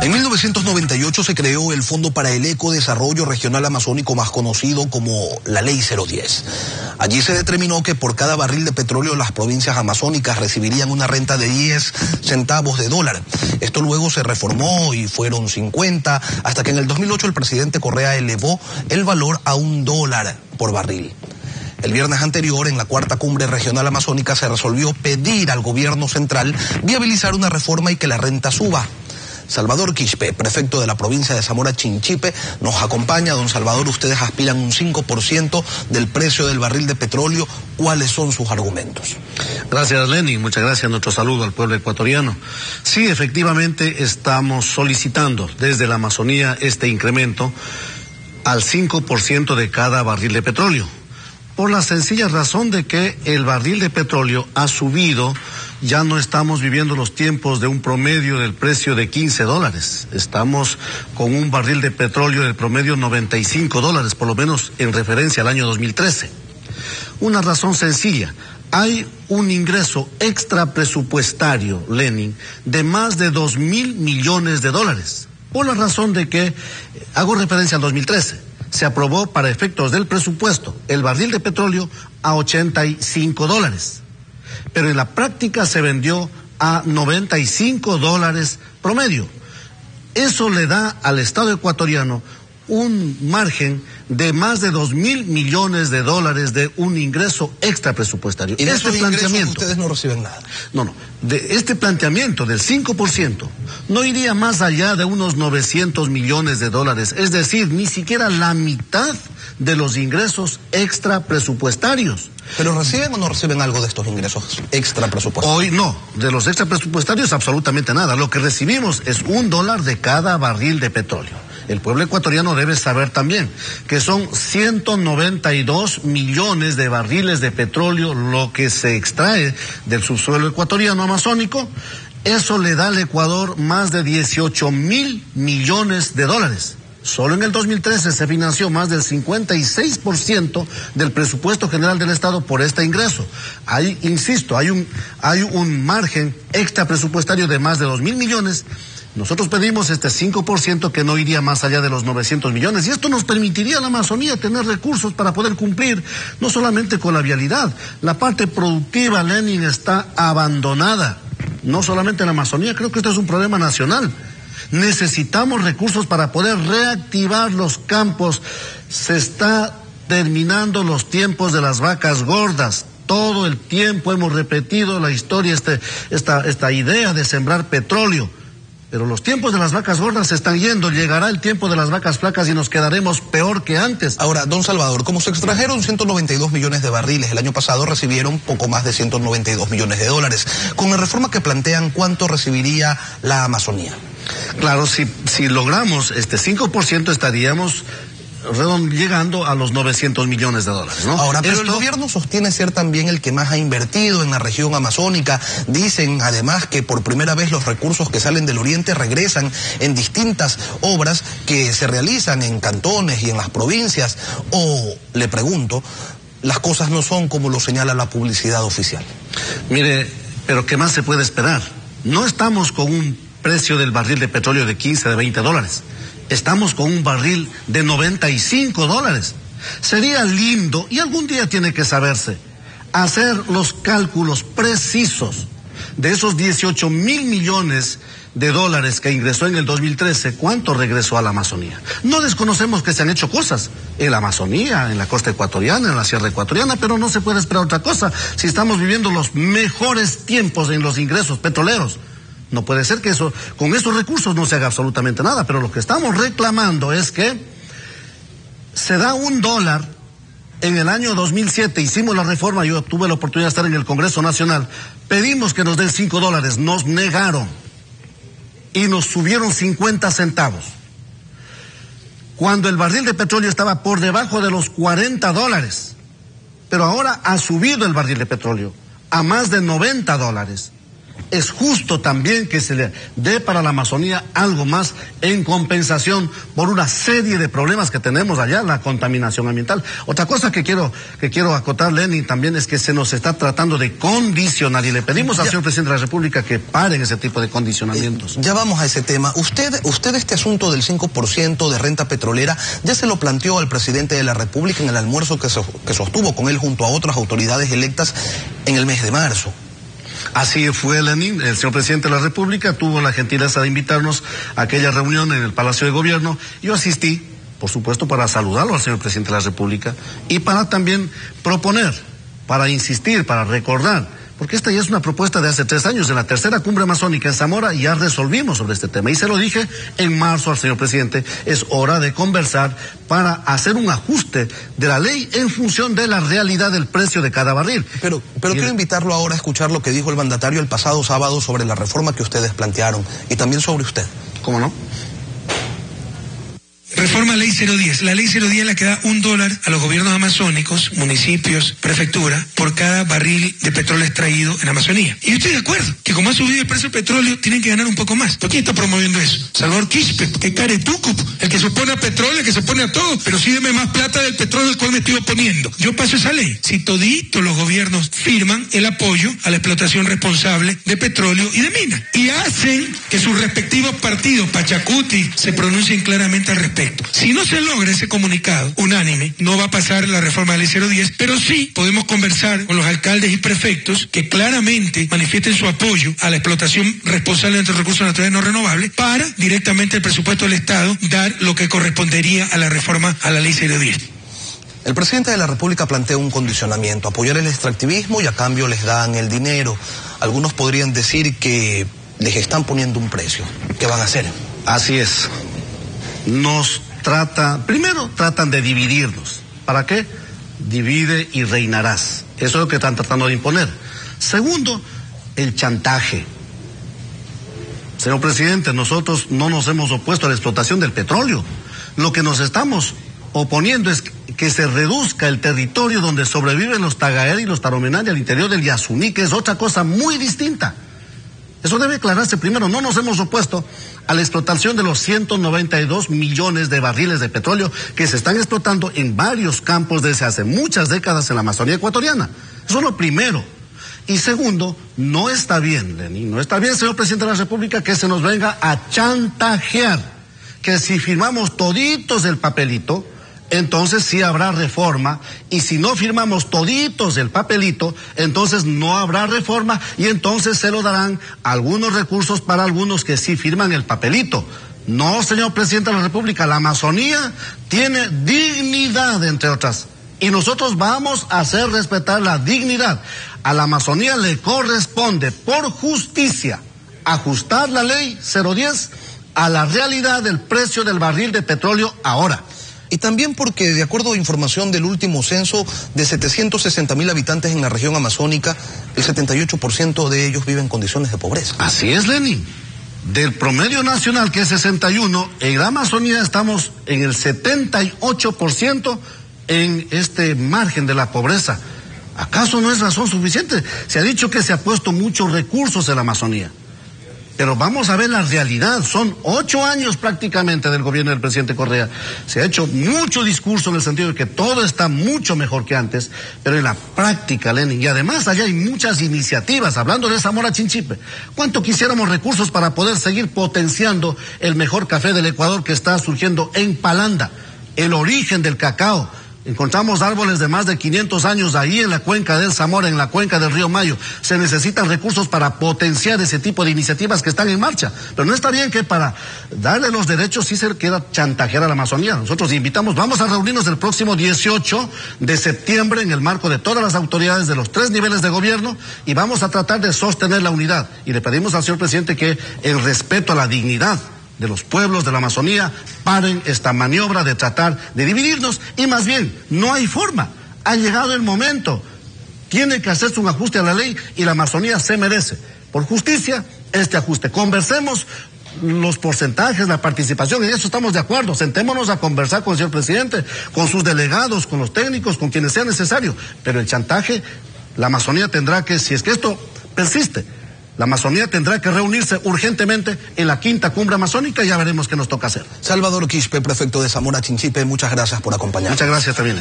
En 1998 se creó el Fondo para el Ecodesarrollo Regional Amazónico, más conocido como la Ley 010. Allí se determinó que por cada barril de petróleo las provincias amazónicas recibirían una renta de 10 centavos de dólar. Esto luego se reformó y fueron 50, hasta que en el 2008 el presidente Correa elevó el valor a $1 por barril. El viernes anterior, en la cuarta cumbre regional amazónica, se resolvió pedir al gobierno central viabilizar una reforma y que la renta suba. Salvador Quispe, prefecto de la provincia de Zamora Chinchipe, nos acompaña. Don Salvador, ustedes aspiran un 5% del precio del barril de petróleo. ¿Cuáles son sus argumentos? Gracias, Lenin. Muchas gracias. Nuestro saludo al pueblo ecuatoriano. Sí, efectivamente, estamos solicitando desde la Amazonía este incremento al 5% de cada barril de petróleo, por la sencilla razón de que el barril de petróleo ha subido. Ya no estamos viviendo los tiempos de un promedio del precio de $15. Estamos con un barril de petróleo del promedio $95, por lo menos en referencia al año 2013. Una razón sencilla: hay un ingreso extra presupuestario, Lenin, de más de $2.000 millones, por la razón de que, hago referencia al 2013, se aprobó para efectos del presupuesto el barril de petróleo a $85. Pero en la práctica se vendió a $95 promedio. Eso le da al Estado ecuatoriano un margen de más de $2.000 millones de un ingreso extra presupuestario. ¿Y de este planteamiento ustedes no reciben nada? No. De este planteamiento del 5% no iría más allá de unos $900 millones, es decir, ni siquiera la mitad de los ingresos extra presupuestarios. ¿Pero reciben o no reciben algo de estos ingresos extra presupuestarios? Hoy no, de los extra presupuestarios absolutamente nada. Lo que recibimos es $1 de cada barril de petróleo. El pueblo ecuatoriano debe saber también que son 192 millones de barriles de petróleo lo que se extrae del subsuelo ecuatoriano amazónico. Eso le da al Ecuador más de $18.000 millones. Solo en el 2013 se financió más del 56% del presupuesto general del Estado por este ingreso. Ahí, insisto, hay un margen extra presupuestario de más de $2.000 millones. Nosotros pedimos este 5% que no iría más allá de los 900 millones, y esto nos permitiría a la Amazonía tener recursos para poder cumplir no solamente con la vialidad. La parte productiva, Lenin, está abandonada. No solamente en la Amazonía, creo que esto es un problema nacional. Necesitamos recursos para poder reactivar los campos. Se está terminando los tiempos de las vacas gordas. Todo el tiempo hemos repetido la historia, esta idea de sembrar petróleo. Pero los tiempos de las vacas gordas se están yendo. Llegará el tiempo de las vacas flacas y nos quedaremos peor que antes. Ahora, don Salvador, como se extrajeron 192 millones de barriles el año pasado, recibieron poco más de 192 millones de dólares. Con la reforma que plantean, ¿cuánto recibiría la Amazonía? Claro, si logramos este 5%, estaríamos llegando a los 900 millones de dólares, ¿no? Ahora, pero el gobierno sostiene ser también el que más ha invertido en la región amazónica. Dicen además que por primera vez los recursos que salen del oriente regresan en distintas obras que se realizan en cantones y en las provincias. O, le pregunto, las cosas no son como lo señala la publicidad oficial. Mire, pero ¿qué más se puede esperar? No estamos con un precio del barril de petróleo de 15, de 20 dólares. Estamos con un barril de $95. Sería lindo, y algún día tiene que saberse, hacer los cálculos precisos de esos $18.000 millones que ingresó en el 2013, ¿cuánto regresó a la Amazonía? No desconocemos que se han hecho cosas en la Amazonía, en la costa ecuatoriana, en la sierra ecuatoriana, pero no se puede esperar otra cosa si estamos viviendo los mejores tiempos en los ingresos petroleros. No puede ser que con esos recursos no se haga absolutamente nada, pero lo que estamos reclamando es que se da $1. En el año 2007 hicimos la reforma, yo tuve la oportunidad de estar en el Congreso Nacional, pedimos que nos den $5, nos negaron y nos subieron 50 centavos. Cuando el barril de petróleo estaba por debajo de los $40, pero ahora ha subido el barril de petróleo a más de $90. es justo también que se le dé para la Amazonía algo más en compensación por una serie de problemas que tenemos allá, la contaminación ambiental. Otra cosa que quiero acotar, Lenin, también es que se nos está tratando de condicionar y le pedimos al señor presidente de la República que paren ese tipo de condicionamientos. Ya vamos a ese tema. Usted este asunto del 5% de renta petrolera ya se lo planteó al presidente de la República en el almuerzo que sostuvo con él junto a otras autoridades electas en el mes de marzo. Así fue, Lenin. El señor presidente de la República tuvo la gentileza de invitarnos a aquella reunión en el Palacio de Gobierno. Yo asistí, por supuesto, para saludarlo al señor presidente de la República y para también proponer, para insistir, para recordar, porque esta ya es una propuesta de hace 3 años, en la tercera cumbre amazónica en Zamora ya resolvimos sobre este tema y se lo dije en marzo al señor presidente, es hora de conversar para hacer un ajuste de la ley en función de la realidad del precio de cada barril. Pero quiero invitarlo ahora a escuchar lo que dijo el mandatario el pasado sábado sobre la reforma que ustedes plantearon y también sobre usted. ¿Cómo no? Reforma Ley 010. La Ley 010 es la que da $1 a los gobiernos amazónicos, municipios, prefectura, por cada barril de petróleo extraído en Amazonía. Y yo estoy de acuerdo, que como ha subido el precio del petróleo, tienen que ganar un poco más. ¿Por quién está promoviendo eso? Salvador Quispe, que caretucup, el que se opone a petróleo, el que se opone a todo, pero sí deme más plata del petróleo al cual me estoy oponiendo. Yo paso esa ley. Si toditos los gobiernos firman el apoyo a la explotación responsable de petróleo y de minas, y hacen que sus respectivos partidos, Pachacuti, se pronuncien claramente al respecto. Si no se logra ese comunicado unánime, no va a pasar la reforma de la Ley 010, pero sí podemos conversar con los alcaldes y prefectos que claramente manifiesten su apoyo a la explotación responsable de nuestros recursos naturales no renovables para directamente el presupuesto del Estado dar lo que correspondería a la reforma a la Ley 010. El presidente de la República plantea un condicionamiento, apoyar el extractivismo y a cambio les dan el dinero. Algunos podrían decir que les están poniendo un precio. ¿Qué van a hacer? Así es. Primero tratan de dividirnos. ¿Para qué? Divide y reinarás. Eso es lo que están tratando de imponer. Segundo, el chantaje. Señor presidente, nosotros no nos hemos opuesto a la explotación del petróleo. Lo que nos estamos oponiendo es que se reduzca el territorio donde sobreviven los Tagaer y los Taromenari al interior del Yasuní, que es otra cosa muy distinta. Eso debe aclararse primero. No nos hemos opuesto a la explotación de los 192 millones de barriles de petróleo que se están explotando en varios campos desde hace muchas décadas en la Amazonía ecuatoriana. Eso es lo primero. Y segundo, no está bien, Lenín, no está bien, señor presidente de la República, que se nos venga a chantajear, que si firmamos toditos el papelito, entonces sí habrá reforma, y si no firmamos toditos el papelito, entonces no habrá reforma, y entonces se lo darán algunos recursos para algunos que sí firman el papelito. No, señor presidente de la República, la Amazonía tiene dignidad, entre otras, y nosotros vamos a hacer respetar la dignidad. A la Amazonía le corresponde, por justicia, ajustar la ley 010 a la realidad del precio del barril de petróleo ahora. Y también porque, de acuerdo a información del último censo, de 760.000 habitantes en la región amazónica, el 78% de ellos viven en condiciones de pobreza. Así es, Lenin. Del promedio nacional, que es 61, en la Amazonía estamos en el 78% en este margen de la pobreza. ¿Acaso no es razón suficiente? Se ha dicho que se ha puesto muchos recursos en la Amazonía. Pero vamos a ver la realidad. Son 8 años prácticamente del gobierno del presidente Correa. Se ha hecho mucho discurso en el sentido de que todo está mucho mejor que antes, pero en la práctica, Lenin, y además allá hay muchas iniciativas, hablando de Zamora Chinchipe. ¿Cuánto quisiéramos recursos para poder seguir potenciando el mejor café del Ecuador que está surgiendo en Palanda, el origen del cacao? Encontramos árboles de más de 500 años ahí en la cuenca del Zamora, en la cuenca del río Mayo. Se necesitan recursos para potenciar ese tipo de iniciativas que están en marcha. Pero no está bien que para darle los derechos sí se quiera chantajear a la Amazonía. Nosotros invitamos, vamos a reunirnos el próximo 18 de septiembre en el marco de todas las autoridades de los 3 niveles de gobierno y vamos a tratar de sostener la unidad. Y le pedimos al señor presidente que el respeto a la dignidad de los pueblos de la Amazonía paren esta maniobra de tratar de dividirnos y más bien no hay forma. Ha llegado el momento. Tiene que hacerse un ajuste a la ley y la Amazonía se merece, por justicia, este ajuste. Conversemos los porcentajes, la participación, en eso estamos de acuerdo. Sentémonos a conversar con el señor presidente, con sus delegados, con los técnicos, con quienes sea necesario. Pero el chantaje, la Amazonía tendrá que, si es que esto persiste, La Amazonía tendrá que reunirse urgentemente en la 5ª Cumbre Amazónica y ya veremos qué nos toca hacer. Salvador Quispe, prefecto de Zamora Chinchipe, muchas gracias por acompañarnos. Muchas gracias también.